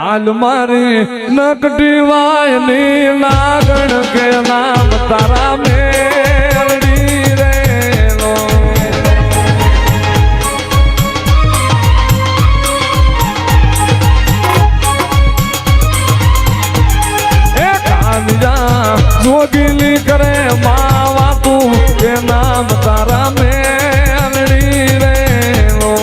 હાલ મારી નકટી વાયની લાગણ કે નામ તારા મેળડી રે લો. એ કાંજા જોગીલી કરે માવા તું કે નામ તારા મેળડી રે લો.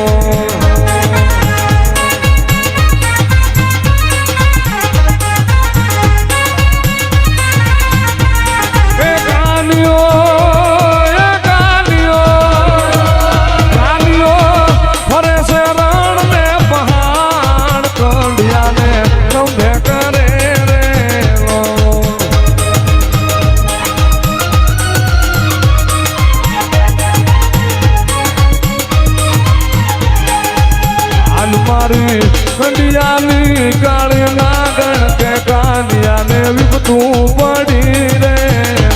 કંડિયાની કાળી નાગણ કે કાનિયાને વિપતું પડી રે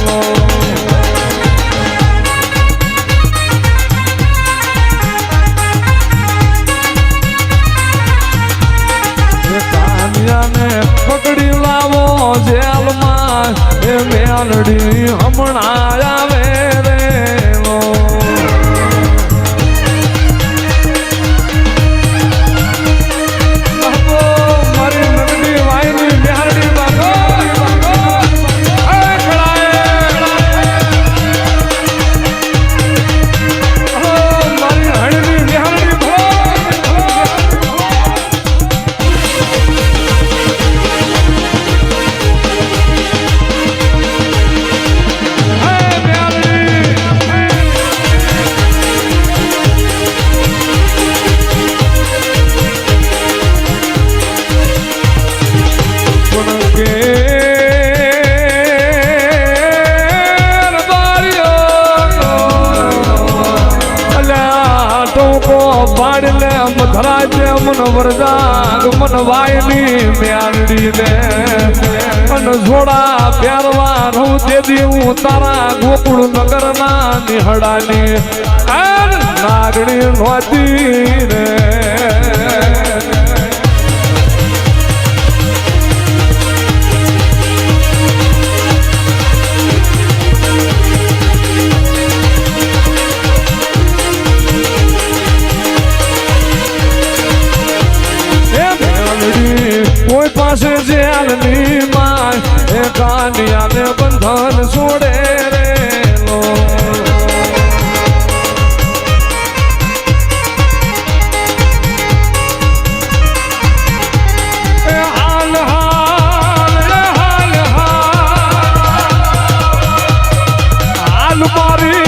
લો. કાનિયાને પકડી લાવો જેલમાં એ મેલડી હમણાં આવે રે લો. મન વરદાગ મન વાયની મેલડી ને મન જોડા પ્યારવા રહું તેથી હું તારા ગોકુળ નગર ના નિહળાની નાગણી નોતી રે. કોઈ પાસે જેલની માય એ કાનિયાને બંધન છોડે રે લો. એ હાલ હાલ હાલ હાલ હાલ મારી